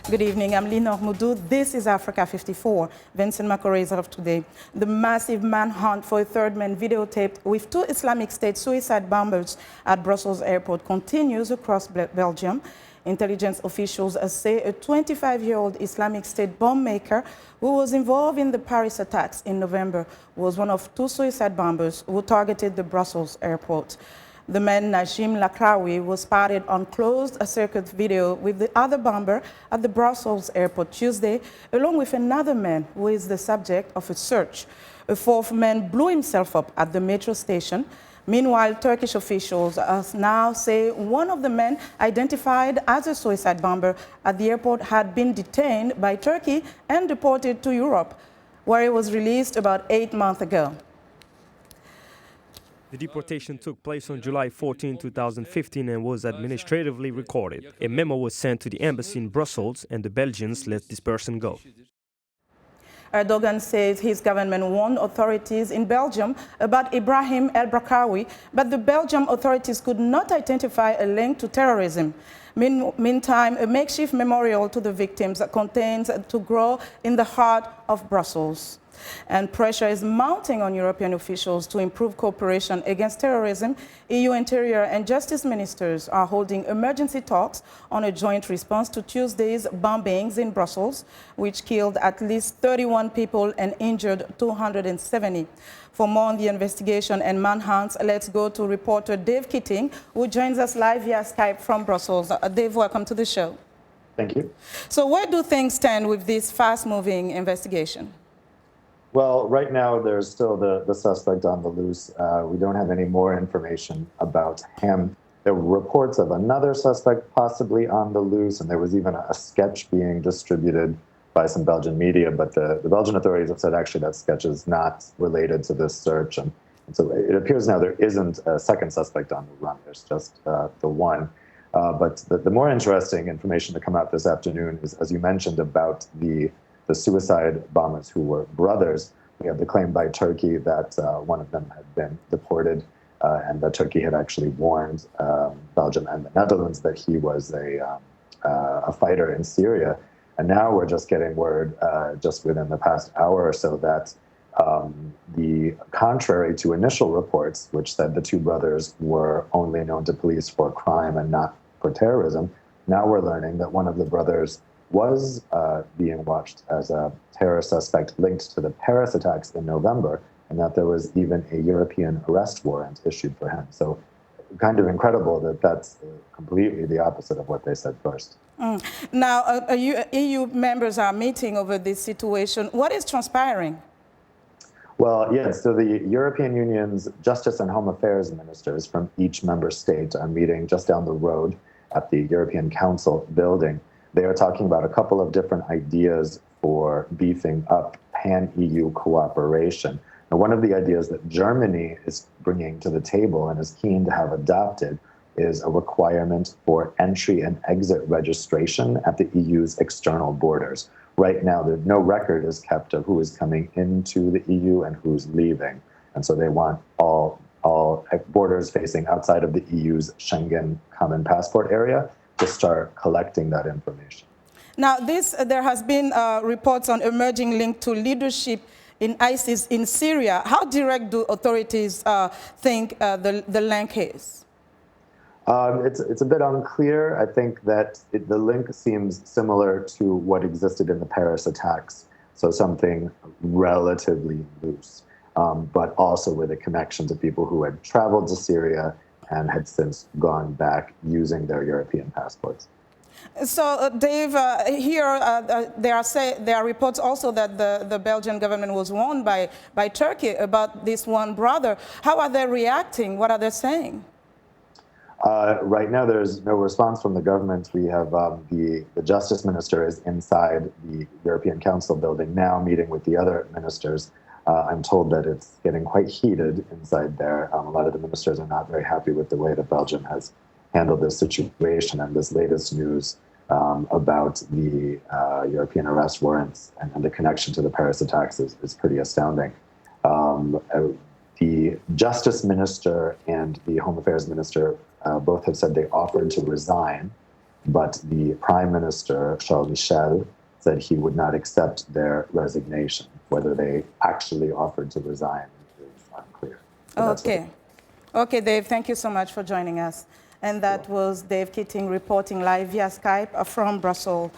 Good evening, I'm Linord Moudou. This is Africa 54. Vincent Makoreza of today. The massive manhunt for a third man videotaped with 2 Islamic State suicide bombers at Brussels airport continues across Belgium. Intelligence officials say a 25-year-old Islamic State bomb maker who was involved in the Paris attacks in November was one of 2 suicide bombers who targeted the Brussels airport. The man, Najim Laachraoui, was spotted on closed-circuit video with the other bomber at the Brussels airport Tuesday, along with another man who is the subject of a search. A 4th man blew himself up at the metro station. Meanwhile, Turkish officials now say one of the men identified as a suicide bomber at the airport had been detained by Turkey and deported to Europe, where he was released about 8 months ago. The deportation took place on July 14, 2015 and was administratively recorded. A memo was sent to the embassy in Brussels and the Belgians let this person go. Erdogan says his government warned authorities in Belgium about Ibrahim el-Bakraoui, but the Belgian authorities could not identify a link to terrorism. Meantime, a makeshift memorial to the victims contains to grow in the heart of Brussels. And pressure is mounting on European officials to improve cooperation against terrorism. EU Interior and Justice ministers are holding emergency talks on a joint response to Tuesday's bombings in Brussels, which killed at least 31 people and injured 270. For more on the investigation and manhunts, let's go to reporter Dave Keating, who joins us live via Skype from Brussels. Dave, welcome to the show. Thank you. So where do things stand with this fast-moving investigation? Well, right now, there's still the suspect on the loose. We don't have any more information about him. There were reports of another suspect possibly on the loose, and there was even a sketch being distributed by some Belgian media, but the Belgian authorities have said actually that sketch is not related to this search. And so it appears now there isn't a second suspect on the run. There's just the one. But the more interesting information to come out this afternoon is, as you mentioned, about the suicide bombers who were brothers. We have the claim by Turkey that one of them had been deported and that Turkey had actually warned Belgium and the Netherlands that he was a fighter in Syria. And now we're just getting word just within the past hour or so that the contrary to initial reports, which said the 2 brothers were only known to police for crime and not for terrorism, now we're learning that one of the brothers was being watched as a terror suspect linked to the Paris attacks in November, and that there was even a European arrest warrant issued for him. So kind of incredible that that's completely the opposite of what they said first. Now, EU members are meeting over this situation. What is transpiring? Well, yes, so the European Union's Justice and Home Affairs ministers from each member state are meeting just down the road at the European Council building. They are talking about a couple of different ideas for beefing up pan-EU cooperation. Now, one of the ideas that Germany is bringing to the table and is keen to have adopted is a requirement for entry and exit registration at the EU's external borders. Right now, no record is kept of who is coming into the EU and who's leaving. And so they want all borders facing outside of the EU's Schengen common passport area to start collecting that information. Now, there has been reports on emerging link to leadership in ISIS in Syria. How direct do authorities think the link is? It's a bit unclear. I think that the link seems similar to what existed in the Paris attacks, so something relatively loose, but also with a connection to people who had traveled to Syria and had since gone back using their European passports. So, Dave, here there are reports also that the Belgian government was warned by Turkey about this one brother. How are they reacting? What are they saying? Right now, there's no response from the government. We have the justice minister is inside the European Council building now, meeting with the other ministers. I'm told that it's getting quite heated inside there. A lot of the ministers are not very happy with the way that Belgium has handled this situation, and this latest news about the European arrest warrants and the connection to the Paris attacks is pretty astounding. The justice minister and the home affairs minister both have said they offered to resign but the Prime Minister, Charles Michel, said he would not accept their resignation. Whether they actually offered to resign is unclear. Okay. Okay, Dave, thank you so much for joining us. And that was Dave Keating reporting live via Skype from Brussels.